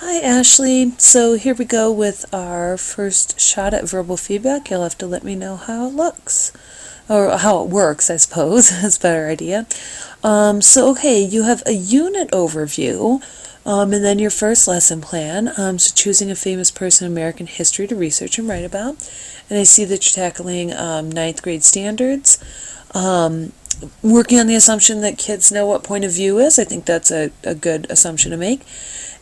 Hi Ashley, so here we go with our first shot at verbal feedback. You'll have to let me know how it looks, or how it works, I suppose. That's a better idea. Okay, you have a unit overview, and then your first lesson plan. So choosing a famous person in American history to research and write about. And I see that you're tackling ninth grade standards. Working on the assumption that kids know what point of view is. I think that's a good assumption to make.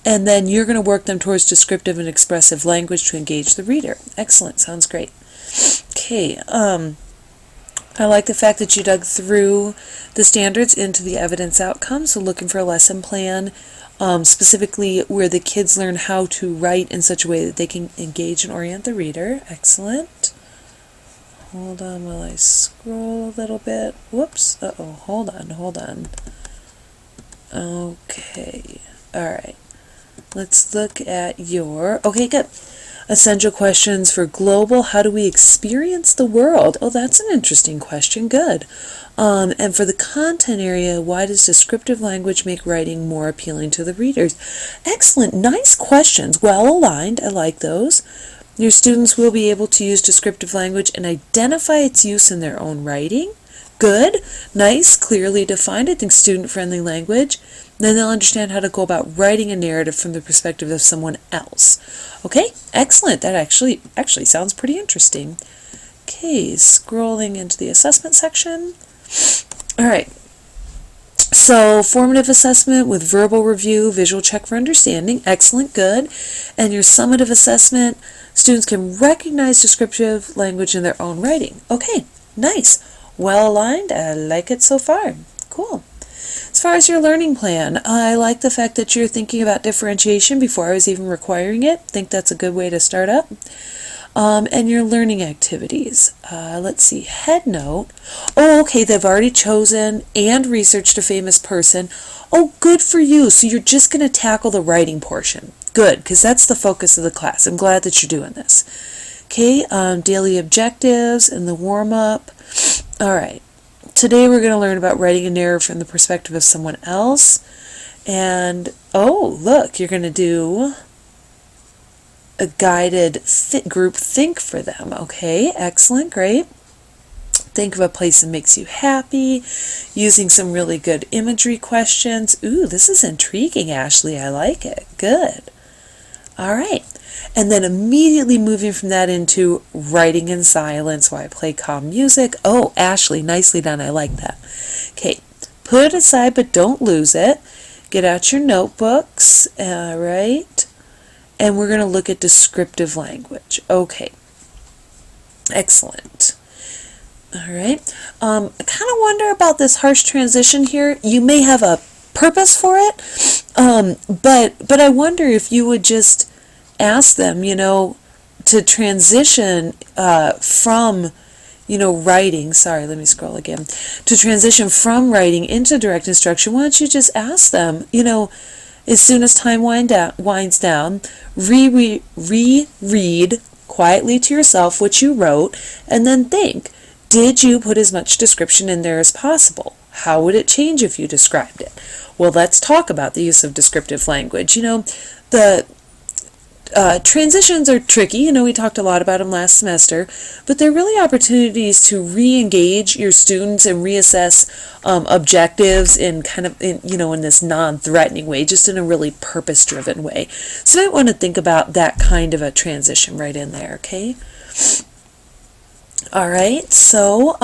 And then you're going to work them towards descriptive and expressive language to engage the reader. Excellent, sounds great. Okay, I like the fact that you dug through the standards into the evidence outcomes, so looking for a lesson plan, specifically where the kids learn how to write in such a way that they can engage and orient the reader. Excellent. Hold on while I scroll a little bit. Whoops, hold on. Okay, alright. Let's look at okay, good. Essential questions for global. How do we experience the world? Oh, that's an interesting question. Good. And for the content area, why does descriptive language make writing more appealing to the readers? Excellent. Nice questions. Well aligned. I like those. Your students will be able to use descriptive language and identify its use in their own writing. Good. Nice. Clearly defined. I think student-friendly language. Then they'll understand how to go about writing a narrative from the perspective of someone else. Okay, excellent. That actually sounds pretty interesting. Okay, scrolling into the assessment section. All right. So, formative assessment with verbal review, visual check for understanding. Excellent, good. And your summative assessment, students can recognize descriptive language in their own writing. Okay, nice. Well aligned. I like it so far. Cool. As far as your learning plan, I like the fact that you're thinking about differentiation before I was even requiring it. I think that's a good way to start up. And your learning activities. Let's see, head note. Oh, okay, they've already chosen and researched a famous person. Oh, good for you. So you're just going to tackle the writing portion. Good, because that's the focus of the class. I'm glad that you're doing this. Okay, daily objectives and the warm-up. All right. Today we're going to learn about writing a narrative from the perspective of someone else. And, oh, look, you're going to do a guided group think for them. Okay, excellent, great. Think of a place that makes you happy, using some really good imagery questions. Ooh, this is intriguing, Ashley. I like it. Good. All right. And then immediately moving from that into writing in silence while I play calm music. Oh, Ashley, nicely done. I like that. Okay, put it aside but don't lose it. Get out your notebooks. All right. And we're going to look at descriptive language. Okay. Excellent. All right. I kind of wonder about this harsh transition here. You may have a purpose for it, but I wonder if you would just ask them, to transition from, writing. Sorry, let me scroll again. To transition from writing into direct instruction, why don't you just ask them, as soon as time winds down, reread quietly to yourself what you wrote, and then think, did you put as much description in there as possible? How would it change if you described it? Well, let's talk about the use of descriptive language. The transitions are tricky. We talked a lot about them last semester, but they're really opportunities to re-engage your students and reassess objectives in in this non-threatening way, just in a really purpose-driven way. So I want to think about that kind of a transition right in there, okay? All right, so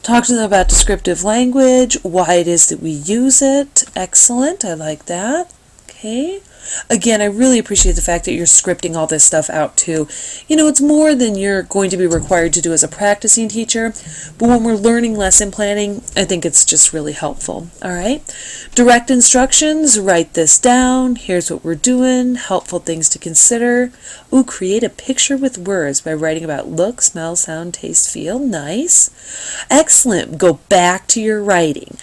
talk to them about descriptive language, why it is that we use it. Excellent, I like that. Okay. Again, I really appreciate the fact that you're scripting all this stuff out too. It's more than you're going to be required to do as a practicing teacher, but when we're learning lesson planning, I think it's just really helpful. All right? Direct instructions, write this down. Here's what we're doing. Helpful things to consider. Ooh, create a picture with words by writing about look, smell, sound, taste, feel. Nice. Excellent. Go back to your writing.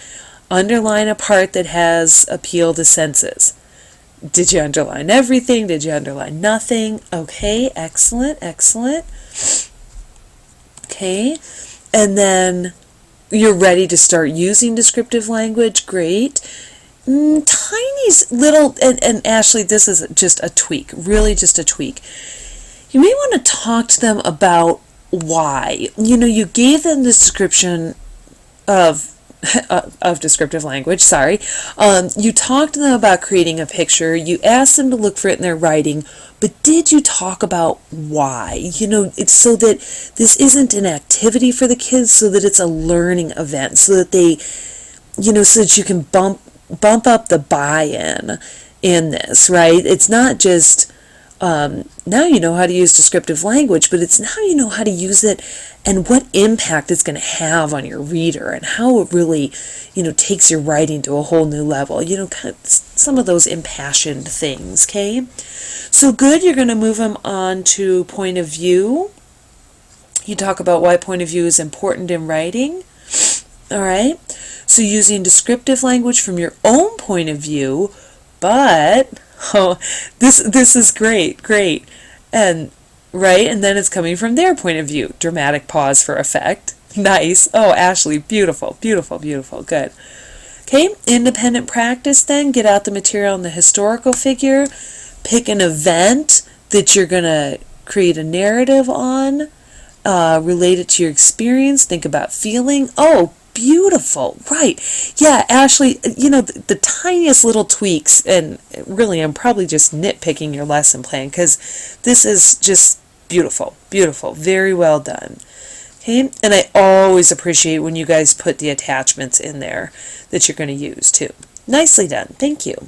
Underline a part that has appeal to senses. Did you underline everything? Did you underline nothing? Okay, excellent. Okay, and then you're ready to start using descriptive language. Great. tiny little, and Ashley, this is just a tweak, really just a tweak. You may want to talk to them about why. You gave them the description of of descriptive language, sorry. You talked to them about creating a picture. You asked them to look for it in their writing, but did you talk about why? It's so that this isn't an activity for the kids, so that it's a learning event, so that they, so that you can bump up the buy-in in this, right? It's not just now you know how to use descriptive language, but it's now you know how to use it and what impact it's going to have on your reader and how it really, takes your writing to a whole new level. Kind of some of those impassioned things, okay? So good, you're going to move them on to point of view. You talk about why point of view is important in writing. All right? So using descriptive language from your own point of view, but this is great. And right, and then it's coming from their point of view. Dramatic pause for effect. Nice. Oh, Ashley, beautiful. Good. Okay, independent practice then. Get out the material and the historical figure. Pick an event that you're going to create a narrative on. Relate it to your experience. Think about feeling. Oh, beautiful. Right. Yeah, Ashley, the tiniest little tweaks, and really I'm probably just nitpicking your lesson plan because this is just beautiful. Very well done. Okay, and I always appreciate when you guys put the attachments in there that you're going to use too. Nicely done. Thank you.